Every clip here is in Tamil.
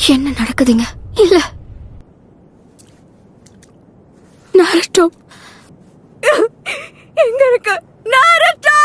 என்ன நடக்குதுங்க? இல்ல நாருட்டோ எங்க இருக்கு? நாருட்டோ!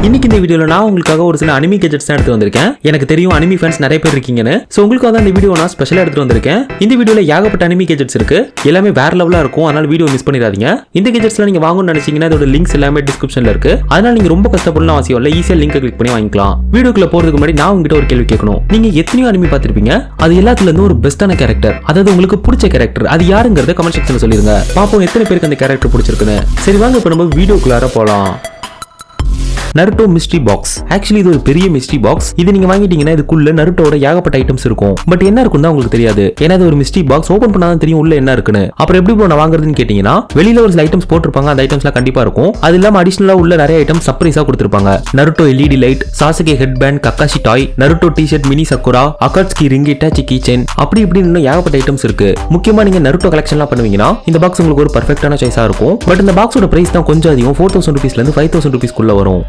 இன்னைக்கு இந்த வீடியோல நான் உங்களுக்காக ஒரு சில அனிமி கேஜெட்ஸ் தான் எடுத்து வந்திருக்கேன். எனக்கு தெரியும் அனிமி ஃபேன்ஸ் நிறைய பேர் இருக்கீங்கன்னு. சோ உங்களுக்காக தான் இந்த வீடியோ நான் ஸ்பெஷலா எடுத்து வந்திருக்கேன். இந்த வீடியோல ஏகப்பட்ட அனிமி கேஜெட்ஸ் இருக்கு. எல்லாமே வேற லெவலா இருக்கும். அதனால வீடியோ மிஸ் பண்ணிடாதீங்க. இந்த கேஜெட்ஸ்ல நீங்க வாங்கணும்னு நினைச்சீங்கன்னா அதோட லிங்க்ஸ் எல்லாமே டிஸ்கிரிப்ஷன்ல இருக்கு. அதனால நீங்க ரொம்ப கஷ்டப்படணும் அவசியம் இல்ல. ஈஸியா லிங்கை கிளிக் பண்ணி வாங்கிக்கலாம். வீடியோக்குள்ள போறதுக்கு முன்னாடி நான் உங்ககிட்ட ஒரு கேள்வி கேட்கணும். நீங்க எத்தனையோ அனிமி பார்த்திருப்பீங்க. அது எல்லாத்துல இருந்து ஒரு பெஸ்டான கேரக்டர், அதாவது உங்களுக்கு பிடிச்ச கேரக்டர் அது யாருங்கறத கமெண்ட் செக்ஷன்ல சொல்லிருங்க. பாப்போம் எத்தனை பேருக்கு அந்த கேரக்டர் பிடிச்சிருக்குன்னு. சரி வாங்க இப்ப நம்ம வீடியோக்குள்ளார போலாம். Naruto mystery box. ஆக்சுவலி இது ஒரு பெரிய மிஸ்ட்ரி பாக்ஸ். இது நீங்க வாங்கிட்டீங்கன்னா இதுக்குள்ள நருட்டோட ஏகப்பட்ட ஐட்டம்ஸ் இருக்கும். பட் என்ன இருக்குன்னு தான் உங்களுக்கு தெரியாது. ஏன்னா இது ஒரு மிஸ்ட்ரி பாக்ஸ். ஓபன் பண்ணாதான் தெரியும் உள்ள என்ன இருக்குன்னு. அப்புறம் எப்படி ப்ரோ நான் வாங்குறதுன்னு கேட்டீங்கன்னா வெளியில ஒரு சில ஐட்டம்ஸ் போட்டிருப்பாங்க. அந்த ஐட்டம்ஸ்லாம் கண்டிப்பா இருக்கும். அது இல்லாம அடிஷனலா உள்ள நிறைய ஐட்டம்ஸ் சர்ப்ரைஸா கொடுத்திருப்பாங்க. Naruto LED light, Sasuke head band, Kakashi toy, Naruto T-shirt, mini Sakura, Akatsuki ring, Itachi key chain, அப்படி இப்படி இன்னும் ஏகப்பட்ட ஐட்டம்ஸ் இருக்கு. முக்கியமா நீங்க நருட்டோ கலெக்ஷன்லாம் பண்ணுவீங்கன்னா இந்த பாக்ஸ் உங்களுக்கு ஒரு பெர்ஃபெக்ட்டான சாய்ஸா இருக்கும். பட் இந்த பாக்ஸோட பிரைஸ் தான் கொஞ்சம் அதிகம். 4000 ரூபீஸ்ல இருந்து 5000 ரூபீஸ்க்குள்ள வரும்.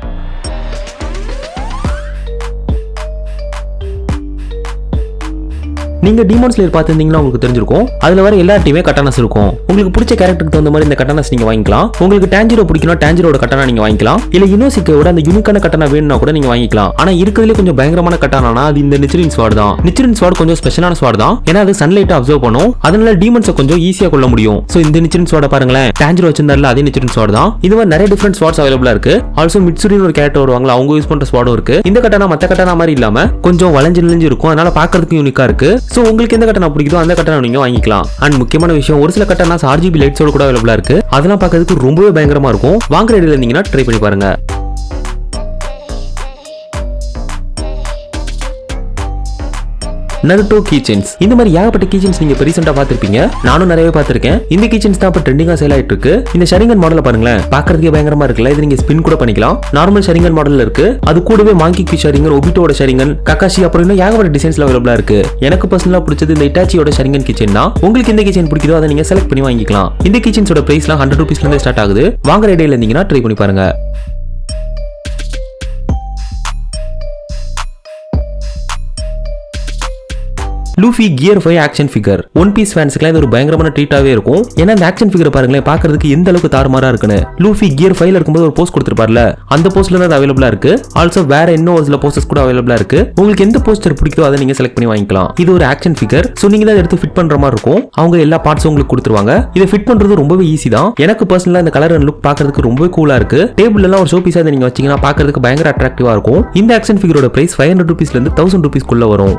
நீங்க டீமன் ஸ்லேயர் பார்த்திருந்தீங்கன்னா உங்களுக்கு தெரிஞ்சிருக்கும். அதுல வர எல்லா டீமே கட்டானாஸ் இருக்கும். உங்களுக்கு பிடிச்ச கேரக்டருக்கு தகுந்த மாதிரி இந்த கட்டானாஸ் நீங்க வாங்கிக்கலாம். உங்களுக்கு டான்ஜிரோ பிடிக்கணும், டான்ஜிரோட கட்டானா நீங்க வாங்கிக்கலாம். இல்ல யுனோசிக்கோட அந்த யூனிக்கான கட்டானா வேணும்னா கூட நீங்க வாங்கிக்கலாம். ஆனா இருக்கிறதுல கொஞ்சம் பயங்கரமான கட்டானா அது இந்த நிச்சிரின் ஸ்வார்ட் தான். நிச்சிரின் ஸ்வார்ட் கொஞ்சம் ஸ்பெஷலான ஸ்வார்ட் தான். ஏன்னா அது சன்லைட் அப்சர்வ் பண்ணும். அதனால டீமன்ஸை கொஞ்சம் ஈஸியா கொள்ள முடியும். சோ இந்த நிச்சிரின் ஸ்வார்ட பாருங்களேன். டான்ஜிரோ வச்சிருந்தால அதே நிச்சிரின் ஸ்வார்ட் தான். இது மாதிரி நிறைய டிஃபரெண்ட் ஸ்வார்ட்ஸ் அவைலபிளா இருக்கு. ஆல்சோ மிட்சுரின் ஒரு கேரக்டர் வருவாங்க, அவங்க யூஸ் பண்ற ஸ்வார்டும் இருக்கு. இந்த கட்டானா மத்த கட்டானா மாதிரி இல்லாம கொஞ்சம் வளைஞ்சு நெளிஞ்சு இருக்கும். அதனால பாக்குறதுக்கு யூனிக்கா இருக்கு. சோ உங்களுக்கு எந்த கட்டானா பிடிக்குதோ அந்த கட்டானா நீங்க வாங்கிக்கலாம். அண்ட் முக்கியமான விஷயம், ஒரு சில கட்டானாஸ் RGB லைட்ஸோட கூட அவைலபிளா இருக்கு. அதெல்லாம் பார்க்கிறதுக்கு ரொம்பவே பயங்கரமா இருக்கும். வாங்குற ஐடியா இருந்தீங்கன்னா ட்ரை பண்ணி பாருங்க. நருட்டோ கீச்செயின்ஸ். இந்த மாதிரி ஏகப்பட்ட கீச்செயின்ஸ் நீங்க ரீசெண்டா பார்த்திருப்பீங்க. நானும் நிறையவே பார்த்திருக்கேன். இந்த கீச்செயின்ஸ் தான் இப்ப ட்ரெண்டிங்கா சேல் ஆயிட்டு இருக்கு. இந்த ஷரிங்கன் மாடலை பாருங்களேன். பார்க்கிறதுக்கே பயங்கரமா இருக்குல்ல. இது நீங்க ஸ்பின் கூட பண்ணிக்கலாம். நார்மல் ஷரிங்கன் மாடல்ல இருக்கு. அது கூடவே மாங்கி ஷரிங்கன், ஒபிட்டோட ஷரிங்கன், கக்காஷி, அப்புறம் இன்னும் ஏகப்பட்ட டிசைன்ஸ்ல அவைலபிளா இருக்கு. எனக்கு பர்சனலா பிடிச்சது இந்த இட்டாச்சியோட ஷரிங்கன் கீச்செயின் தான். உங்களுக்கு எந்த கீச்செயின் பிடிக்குதோ அதை நீங்க செலக்ட் பண்ணி வாங்கிக்கலாம். இந்த கீச்செயின்ஸோட பிரைஸ்லாம் 100 ரூபீஸ்ல இருந்து ஸ்டார்ட் ஆகுது. வாங்குற ஐடியால இருந்தீங்கன்னா ட்ரை பண்ணி பாருங்க. Luffy gear 5 action figure. One Piece ஃபேன்ஸ்க்குலாம் இது ஒரு பயங்கரமான ட்ரீட்டாவே இருக்கும். ஏன்னா இந்த ஆக்ஷன் ஃபிகரை பாருங்களேன், பார்க்கிறதுக்கு எந்த அளவுக்கு தாறுமாறா இருக்குன்னு. லூஃபி கியர் 5ல இருக்கும்போது ஒரு போஸ்ட் கொடுத்திருப்பார்ல, அந்த போஸ்ட்ல தான் அவைலபிளா இருக்கு. ஆல்சோ வேற இன்னும் ஒரு சில போஸ்டர்ஸ் கூட அவைலபிளா இருக்கு. உங்களுக்கு எந்த போஸ்டர் பிடிக்குதோ அதை நீங்க செலக்ட் பண்ணி வாங்கிக்கலாம். இது ஒரு ஆக்ஷன் ஃபிகர். சோ நீங்க தான் எடுத்து ஃபிட் பண்ற மாதிரி இருக்கும். அவங்க எல்லா பார்ட்ஸும் உங்களுக்கு கொடுத்துருவாங்க. இதை ஃபிட் பண்றது ரொம்பவே ஈஸி தான். எனக்கு பர்சனலா இந்த கலர் அண்ட் லுக் பார்க்கிறதுக்கு ரொம்பவே கூலா இருக்கு. டேபிள் எல்லாம் ஒரு ஷோ பீஸா நீங்க வச்சீங்கன்னா பார்க்கிறதுக்கு பயங்கர அட்ராக்டிவா இருக்கும். இந்த ஆக்ஷன் ஃபிகரோட பிரைஸ் 500 ரூபீஸ்ல இருந்து 1000 ரூபீஸ்க்குள்ள வரும்.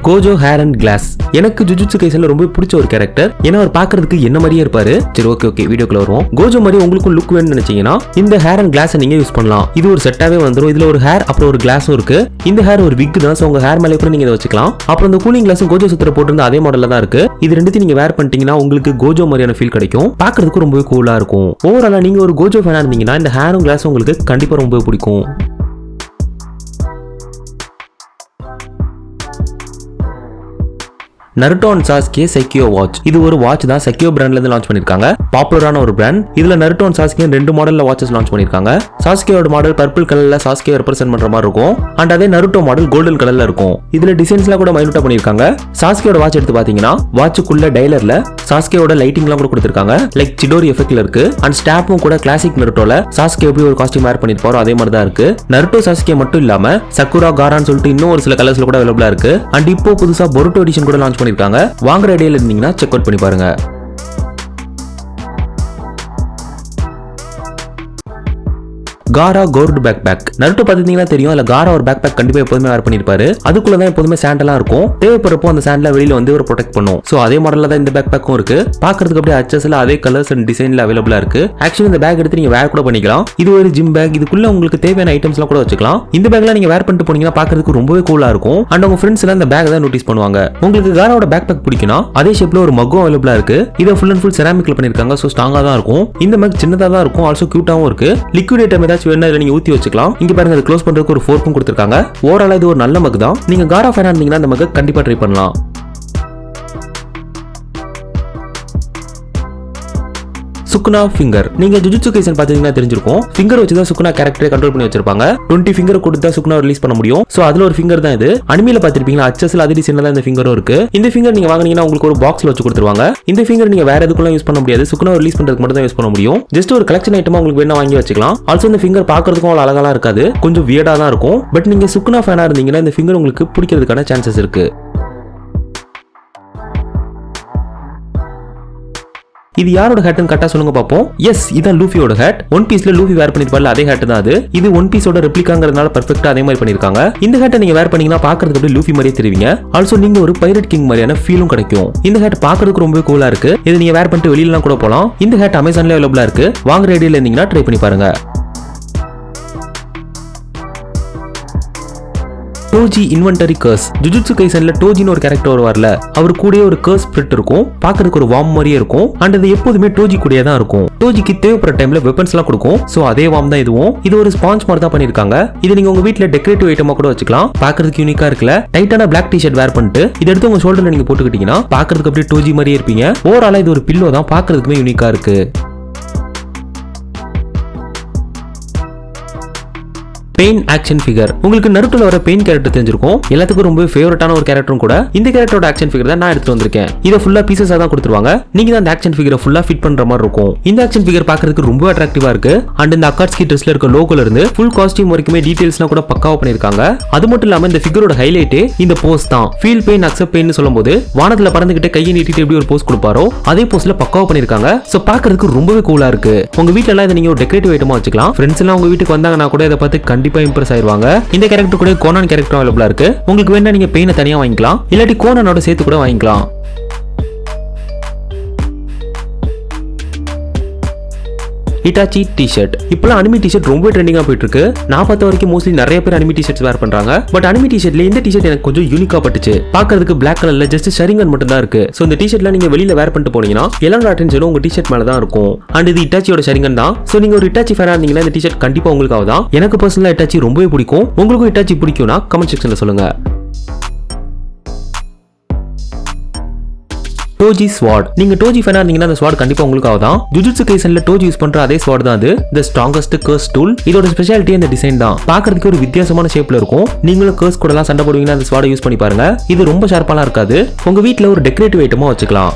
Gojo hair and glass. எனக்கு ஜுஜுட்சு கைசன்ல ரொம்ப பிடிச்ச ஒரு கேரக்டர். ஏன்னா அவர் பார்க்கிறதுக்கு என்ன மாதிரியே இருப்பாரு. சரி ஓகே வீடியோக்குள்ள வருவோம். கோஜோ மாதிரி உங்களுக்கும் லுக் வேணும்னு நினைச்சீங்கன்னா இந்த ஹேர் அண்ட் கிளாஸ் நீங்க யூஸ் பண்ணலாம். இது ஒரு செட்டாவே வந்துடும். இதுல ஒரு ஹேர் அப்புறம் ஒரு கிளாஸும் இருக்கு. இந்த ஹேர் ஒரு விக் தான். உங்க ஹேர் மேலே கூட நீங்க இதை வச்சுக்கலாம். அப்புறம் இந்த கூலிங் கிளாஸும் கோஜோ சுத்திர போட்டிருந்த அதே மாடல்ல தான் இருக்கு. இது ரெண்டுத்தையும் நீங்க வேர் பண்ணிட்டீங்கன்னா உங்களுக்கு கோஜோ மாதிரியான ஃபீல் கிடைக்கும். பார்க்கிறதுக்கு ரொம்பவே கூலா இருக்கும். ஓவராலா நீங்க ஒரு கோஜோ ஃபேனா இருந்தீங்கன்னா இந்த ஹேரும் கிளாஸும் உங்களுக்கு கண்டிப்பா ரொம்ப பிடிக்கும். நருட்டோ அண்ட் சாஸ்கே சைக்கியோ வாட்ச். இது ஒரு வாட்ச் தான். சைக்கியோ பிராண்ட்ல இருந்து லான்ச் பண்ணிருக்காங்க. பாப்புலரான ஒரு பிராண்ட். இதுல நருட்டோ அண்ட் சாஸ்கே 2 மாடல்ல வாட்சஸ் லான்ச் பண்ணிருக்காங்க. சாஸ்கேயோட மாடல் பர்பிள் கலர்ல சாஸ்கே ரெப்ரசென்ட் பண்ற மாதிரி இருக்கும். அண்ட் அதே நருட்டோ மாடல் கோல்டன் கலர்ல இருக்கும். இதுல டிசைன்ஸ்லாம் கூட மைனூட்டா பண்ணிருக்காங்க. சாஸ்கேயோட வாட்ச் எடுத்து பாத்தீங்கன்னா வாட்சுக்குள்ள டைலர்ல சாஸ்கேயோட லைட்டிங்லாம் கூட கொடுத்திருக்காங்க. லைக் சிடோரி எஃபெக்ட்ல இருக்கு. அண்ட் ஸ்டாப்பும் கூட கிளாசிக் நருட்டோல சாஸ்கே எப்படி ஒரு காஸ்டியூம் வேர் பண்ணிருப்பாரோ அதே மாதிரி தான் இருக்கு. நருட்டோ சாஸ்கே மட்டும் இல்லாம சக்குரா, காரான்னு சொல்லிட்டு இன்னும் ஒரு சில கலர்ஸ்ல கூட அவைலபிளா இருக்கு. அண்ட் இப்போ புதுசா பொருட்டோ எடிஷன் கூட லான்ச் பண்ணிருக்காங்க. வாங்குற ஐடியால இருந்தீங்கன்னா செக் அவுட் பண்ணி பாருங்க. காரா கோல்ட் பேக் பேக். நருட்டோ பாத்தீங்கன்னா தெரியும். அதுல காரா ஒரு பேக் பேக் கண்டிப்பா எப்போதுமே வேர் பண்ணிருப்பாரு. அதுக்குள்ள தான் எப்போதுமே சாண்டெல்லாம் இருக்கும். தேவைப்படுறப்போ அந்த சாண்டல வெளியில வந்து ஒரு ப்ரொடெக்ட் பண்ணும். சோ அதே மாடல்ல தான் இந்த பேக் பேக்கும் இருக்கு. பாக்குறதுக்கு அப்படியே அச்சஸ்ல அதே கலர்ஸ் அண்ட் டிசைன்ல அவைலபிளா இருக்கு. ஆக்சுவலி இந்த பேக் எடுத்து நீங்க வேர் கூட பண்ணிக்கலாம். இது ஒரு ஜிம் பேக். இதுக்குள்ள உங்களுக்கு தேவையான ஐட்டம்ஸ்லாம் கூட வச்சுக்கலாம். இந்த பேக்ல நீங்க வேர் பண்ணிட்டு போனீங்கன்னா பாக்குறதுக்கு ரொம்பவே கூலா இருக்கும். அண்ட் உங்க ஃப்ரெண்ட்ஸ் எல்லாம் இந்த பேக் தான் நோட்டீஸ் பண்ணுவாங்க. உங்களுக்கு காராவோட பேக் பேக் பிடிக்கும்னா அதே ஷேப்ல ஒரு மக்கும் அவைலபிளா இருக்கு. இதை ஃபுல் அண்ட் ஃபுல் செராமிக்ல பண்ணிருக்காங்க. சோ ஸ்ட்ராங்கா தான் இருக்கும். இந்த மக் சின்னதா தான் இருக்கும். ஆல்சோ கியூட்டாவும் இருக்கு. லிக்விட் ஐட்டம் ஏதாச்சும் ஏதாச்சும் வேணா இதில் நீங்க ஊற்றி வச்சுக்கலாம். இங்க பாருங்க, அதை க்ளோஸ் பண்றதுக்கு ஒரு ஃபோர்க்கும் கொடுத்துருக்காங்க. ஓவரால் இது ஒரு நல்ல மக் தான். நீங்க காரா ஃபேனா இருந்தீங்கன்னா அந்த மக் கண்டிப்பா ட்ரை பண்ணலாம். சுக்குனா ஃபிங்கர். நீங்க ஜுஜுட்சு கைசன் பாத்தீங்கன்னா தெரிஞ்சிருக்கும். ஃபிங்கர் வச்சு தான் சுக்குனா கேரக்டரை கண்ட்ரோல் பண்ணி வச்சிருப்பாங்க. 20 ஃபிங்கர் கொடுத்தா சுக்குனா ரிலீஸ் பண்ண முடியும். சோ அதுல ஒரு ஃபிங்கர் தான் இது. அனிமேல பாத்திருப்பீங்களா, அச்சஸ்ல அதே டிசைன்ல தான் இந்த ஃபிங்கரும் இருக்கு. இந்த ஃபிங்கர் நீங்க வாங்குனீங்கன்னா உங்களுக்கு ஒரு பாக்ஸ்ல வச்சு கொடுத்துருவாங்க. இந்த ஃபிங்கர் நீங்க வேற எதுக்குள்ள யூஸ் பண்ண முடியாது. சுக்குனா ரிலீஸ் பண்றதுக்கு மட்டும் தான் யூஸ் பண்ண முடியும். ஜஸ்ட் ஒரு கலெக்ஷன் ஐட்டமா உங்களுக்கு வேணா வாங்கி வச்சுக்கலாம். ஆல்சோ இந்த ஃபிங்கர் பாக்குறதுக்கும் அவ்வளவு அழகா இருக்காது, கொஞ்சம் வியர்டா தான் இருக்கும். பட் நீங்க சுக்குனா ஃபேனா இருந்தீங்கன்னா இந்த ஃபிங்கர் உங்களுக்கு பிடிக்கிறதுக்கான சான்சஸ் இருக்கு. இது யாரோட ஹேட்னு கரெக்டா சொல்லுங்க பாப்போம். எஸ், இதான் லூஃபியோட ஹேட். ஒன் பீஸ்ல லூஃபி வேர் பண்ணிருப்பார்ல, அதே ஹேட் தான் அது. இது ஒன் பீஸோட ரெப்ளிகாங்கிறதுனால பெர்ஃபெக்ட்டா அதே மாதிரி பண்ணிருக்காங்க. இந்த ஹேட்டை நீங்க வேர் பண்ணீங்கன்னா பாக்குறதுக்கு அப்படியே லூஃபி மாதிரியே தெரிவிங்க. ஆல்சோ நீங்க ஒரு பைரட் கிங் மாதிரியான ஃபீலும் கிடைக்கும். இந்த ஹேட் பாக்குறதுக்கு ரொம்ப கூலா இருக்கு. இது நீங்க வேர் பண்ணிட்டு வெளியில கூட போலாம். இந்த ஹேட் அமேசான்ல அவைலபிளா இருக்கு. வாங்குற ஐடியால இருந்தீங்கன்னா ட்ரை பண்ணி பாருங்க. Toji inventory curse. ஜுஜுட்சு கைசன்ல டோஜின்னு ஒரு கேரக்டர் வருவார்ல, அவர் கூடயே ஒரு கர்ஸ் ஸ்பிரிட் இருக்கும். பாக்குறதுக்கு ஒரு வார்ம் மாதிரியே இருக்கும். அண்ட் அது எப்போதுமே டோஜி கூடயே தான் இருக்கும். டோஜிக்கு தேவைப்படுற டைம்ல வெப்பன்ஸ் எல்லாம் கொடுக்கும். சோ அதே வார்ம் தான் இதுவும். இது ஒரு ஸ்பாஞ்ச் மாதிரி தான் பண்ணிருக்காங்க. இது நீங்க உங்க வீட்ல டெக்கரேட்டிவ் ஐட்டமா கூட வச்சுக்கலாம். பாக்குறதுக்கு யூனிக்கா இருக்குல்ல. டைட்டான பிளாக் டி-ஷர்ட் வேர் பண்ணிட்டு இதை எடுத்து உங்க ஷோல்டர்ல நீங்க போட்டுக்கிட்டீங்கன்னா பாக்குறதுக்கு அப்படியே டோஜி மாதிரியே இருப்பீங்க. ஓவராலா இது ஒரு பில்லோ தான், பாக்குறதுக்குமே யூனிக்கா இருக்கு. Pain action figure. உங்களுக்கு நருட்டோல வர பெயின் கேரக்டர் தெரிஞ்சிருக்கும். எல்லாத்துக்கும் ரொம்ப ஃபேவரட்டான ஒரு கேரக்டரும் கூட. இந்த கேரக்டரோட ஆக்ஷன் ஃபிகர் தான் நான் எடுத்து வந்திருக்கேன். இதை ஃபுல்லா பீசஸா தான் கொடுத்துருவாங்க. நீங்க தான் அந்த ஆக்ஷன் ஃபிகரை ஃபுல்லா ஃபிட் பண்ற மாதிரி இருக்கும். இந்த ஆக்ஷன் ஃபிகர் பாக்குறதுக்கு ரொம்ப அட்ராக்டிவா இருக்கு. அண்ட் இந்த அக்காட்ஸ்கி ட்ரெஸ்ல இருக்க லோகோல இருந்து ஃபுல் காஸ்டியூம் வரைக்குமே டீடைல்ஸ்லாம் கூட பக்காவா பண்ணிருக்காங்க. அது மட்டும் இல்லாம இந்த ஃபிகரோட ஹைலைட்டே இந்த போஸ் தான். ஃபீல் பெயின் அக்செப்ட் பெயின் சொல்லும்போது வானத்துல பறந்துகிட்டே கையை நீட்டிட்டு எப்படி ஒரு போஸ் கொடுப்பாரோ அதே போஸ்ல பக்காவா பண்ணிருக்காங்க. சோ பாக்குறதுக்கு ரொம்பவே கூலா இருக்கு. உங்க வீட்ல எல்லாம் இதை நீங்க ஒரு டெக்கரேட்டிவ் ஐட்டமா வச்சுக்கலாம். ஃப்ரெண்ட்ஸ் எல்லாம் உங்க வீட்டுக்கு வந்தாங்கன்னா கூட இதை பார்த்து கண்டிப்பா இம்ப்ரெஸ் ஆயிருவாங்க. இந்த கேரக்டர் கூட கோனான் கேரக்டர் அவைலபிளா இருக்கு. உங்களுக்கு வேணா நீங்க பெயினை தனியா வாங்கிக்கலாம், இல்லாட்டி கோனானோட சேர்த்து கூட வாங்கிக்கலாம். Itachi T-shirt. இப்போலாம் அனிமி டி-ஷர்ட் ரொம்ப ட்ரெண்டிங்கா போயிட்டு இருக்கு. நான் பார்த்த வரைக்கும் மோஸ்ட்லி நிறைய பேர் அனிமி டி-ஷர்ட்ஸ் வேர் பண்றாங்க. பட் அனிமி டி-ஷர்ட்ல இந்த டி-ஷர்ட் எனக்கு கொஞ்சம் யூனிக்கா பட்டுச்சு. பாக்குறதுக்கு பிளாக் கலர்ல ஜஸ்ட் ஷரிங்கன் மட்டும் தான் இருக்கு. சோ இந்த டி-ஷர்ட்ல நீங்க வெளியில வேர் பண்ணிட்டு போனீங்கன்னா எல்லாரோட அட்டென்ஷனும் உங்க டி-ஷர்ட் மேல தான் இருக்கும். அண்ட் இது இட்டாச்சியோட ஷரிங்கன் தான். சோ நீங்க ஒரு இட்டாச்சி ஃபேனா இருந்தீங்கன்னா இந்த டி-ஷர்ட் கண்டிப்பா உங்களுக்காக தான். எனக்கு பர்சனலா இட்டாச்சி ரொம்பவே பிடிக்கும். உங்களுக்கும் இட்டாச்சி பிடிக்கும்னா கமெண்ட் செக்ஷன்ல சொல்லுங்க. டோஜி ஸ்வாட். நீங்க டோஜி ஃபேனா இருந்தீங்கன்னா அந்த ஸ்வாட் கண்டிப்பா உங்களுக்காக தான். ஜுஜுட்சு கைசன்ல டோஜி யூஸ் பண்ற அதே ஸ்வாட் தான் அது. The strongest curse tool. இதோட ஸ்பெஷாலிட்டி இந்த டிசைன் தான். பாக்குறதுக்கு ஒரு வித்தியாசமான ஷேப்ல இருக்கும். நீங்களும் கர்ஸ் கூட எல்லாம் சண்டை போடுவீங்கன்னா அந்த ஸ்வாட் யூஸ் பண்ணி பாருங்க. இது ரொம்ப ஷார்ப்பாலாம் இருக்காது. உங்க வீட்ல ஒரு டெக்கரேட்டிவ் ஐட்டமா வச்சுக்கலாம்.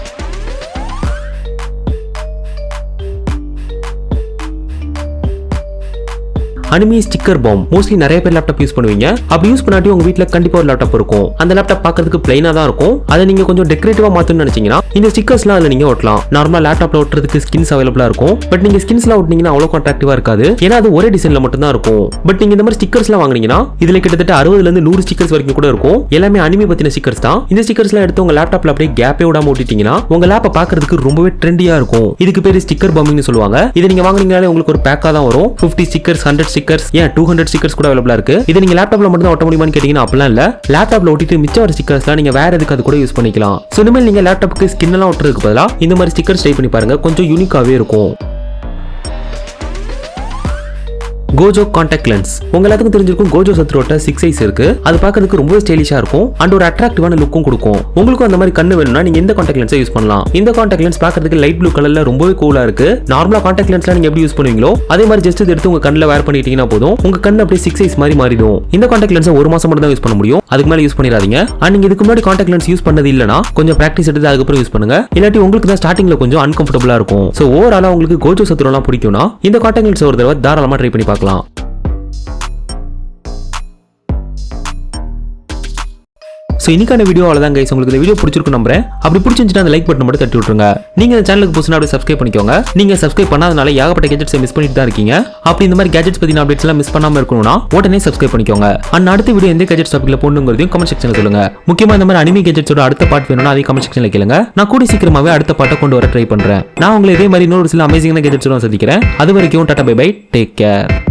Anime sticker bomb. மோஸ்ட்லி நிறைய பேர் லேப்டாப் யூஸ் பண்ணுவீங்க. அப்படி யூஸ் பண்ணாட்டி உங்க வீட்ல கண்டிப்பா ஒரு லேப்டாப் இருக்கும். அந்த லேப்டாப் பாக்குறதுக்கு பிளைனா தான் இருக்கும். அதை நீங்க கொஞ்சம் டெக்கரேட்டிவா மாத்தணும்னு நினைச்சீங்கன்னா இந்த ஸ்டிக்கர்ஸ்லாம் அதுல நீங்க ஒட்டலாம். நார்மலா லேப்டாப்ல ஒட்டுறதுக்கு ஸ்கின்ஸ் அவைலபிளா இருக்கும். பட் நீங்க ஸ்கின்ஸ்லாம் ஒட்டினீங்கன்னா அவ்வளவு அட்ராக்டிவா இருக்காது. ஏன்னா அது ஒரே டிசைன்ல மட்டும் தான் இருக்கும். பட் நீங்க இந்த மாதிரி ஸ்டிக்கர்ஸ்லாம் வாங்குனீங்கன்னா இதுல கிட்டத்தட்ட 60ல இருந்து 100 ஸ்டிக்கர்ஸ் வரைக்கும் கூட இருக்கும். எல்லாமே அனிமி பத்தின ஸ்டிக்கர்ஸ் தான். இந்த ஸ்டிக்கர்ஸ்லாம் எடுத்து உங்க லேப்டாப்ல அப்படியே கேப்பே விடாம ஒட்டிட்டீங்கன்னா உங்க லேப்பை பாக்குறதுக்கு ரொம்பவே ட்ரெண்டியா இருக்கும். இதுக்கு பேரு ஸ்டிக்கர் பாம்பிங்னு சொல்லுவாங்க. இதை நீங்க வாங்குனீங்கனாலே உங்களுக்கு ஒரு பேக்கா தான் வரும். 50 ஸ்டிக்கர்ஸ், 100 ஸ்டிக்கர்ஸ், ஏன் 200 ஸ்டிக்கர்ஸ் கூட அவைலபிளா இருக்கு. இது நீங்க லேப்டாப்ல மட்டும் தான் ஒட்ட முடியுமான்னு கேட்டீங்கன்னா அப்பலாம் இல்ல. லேப்டாப்ல ஒட்டிட்டு மிச்ச வர ஸ்டிக்கர்ஸ்லாம் நீங்க வேற எதுக்கு அது கூட யூஸ் பண்ணிக்கலாம். சோ இனிமேல் நீங்க லேப்டாப்புக்கு ஸ்கின் எல்லாம் ஒட்டுறதுக்கு பதிலா இந்த மாதிரி ஸ்டிக்கர்ஸ் ட்ரை பண்ணி பாருங்க. கொஞ்சம் யூனிக்காவே இருக்கும். Gojo contact lens. உங்க எல்லாத்துக்கும் தெரிஞ்சிருக்கும் கோஜோ சத்ரோட்ட 6 சைஸ் இருக்கு. அது பார்க்கிறதுக்கு ரொம்ப ஸ்டைலிஷா இருக்கும் அண்ட் ஒரு அட்ராக்டிவான லுக்கும் கொடுக்கும். உங்களுக்கும் அந்த மாதிரி கண்ணு வேணும்னா நீங்க இந்த கான்டாக்ட் லென்ஸை யூஸ் பண்ணலாம். இந்த கான்டாக்ட் லென்ஸ் பார்க்கிறதுக்கு லைட் ப்ளூ கலர்ல ரொம்பவே கூலா இருக்கு. நார்மலா கான்டாக்ட் லென்ஸ்லாம் நீங்க எப்படி யூஸ் பண்ணுவீங்களோ அதே மாதிரி ஜஸ்ட் எடுத்து உங்க கண்ணுல வேர் பண்ணிட்டீங்கன்னா போதும் உங்க கண்ணு அப்படியே 6 சைஸ் மாதிரி மாறிடும். இந்த கான்டாக்ட் லென்ஸை 1 மாசம் மட்டும் தான் யூஸ் பண்ண முடியும். அதுக்கு மேல யூஸ் பண்ணிடாதீங்க. அண்ட் நீங்க இதுக்கு முன்னாடி கான்டாக்ட் லென்ஸ் யூஸ் பண்ணது இல்லனா கொஞ்சம் பிராக்டிஸ் எடுத்து அதுக்கப்புறம் யூஸ் பண்ணுங்க. இல்லாட்டி உங்களுக்கு தான் ஸ்டார்டிங்ல கொஞ்சம் அன்கம்ஃபர்டபுளா இருக்கும். சோ ஓவராலா உங்களுக்கு கோஜோ சத்ரோலாம் பிடிக்கும்னா இந்த கான்டாக்ட் லென்ஸ் ஒரு தடவை தாராளமா ட்ரை பண்ணி பார்க்கலாம். சோ இன்னைக்கான வீடியோ அவ்வளவுதான் கைஸ். உங்களுக்கு இந்த வீடியோ பிடிச்சிருக்கும் நம்புறேன். அப்படி பிடிச்சிருந்துச்சுன்னா அந்த லைக் பட்டன் மட்டும் தட்டி விட்டுருங்க. நீங்க இந்த சேனலுக்கு புதுசுனா அப்படியே சப்ஸ்கிரைப் பண்ணிக்கோங்க. நீங்க சப்ஸ்கிரைப் பண்ணாதனால ஏகப்பட்ட கேஜெட்ஸை மிஸ் பண்ணிட்டு தான் இருக்கீங்க. அப்படி இந்த மாதிரி கேஜெட்ஸ் பத்தின அப்டேட்ஸ் எல்லாம் மிஸ் பண்ணாம இருக்கணும்னா உடனே சப்ஸ்கிரைப் பண்ணிக்கோங்க. அண்ட் அடுத்த வீடியோ எந்த கேஜெட்ஸ் டாபிக்ல போடணுங்கிறதையும் கமெண்ட் செக்ஷன்ல சொல்லுங்க. முக்கியமா இந்த மாதிரி அனிமி கேஜெட்ஸோட அடுத்த பார்ட் வேணும்னா அதையும் கமெண்ட் செக்ஷன்ல கேளுங்க. நான் கூடி சீக்கிரமாவே அடுத்த பார்ட்டை கொண்டு வர ட்ரை பண்றேன். நான் உங்களை இதே மாதிரி இன்னொரு சில அமேசிங்கான கேஜெட்ஸோட சந்திக்கிறேன். அது வரைக்கும் tata bye bye, take care.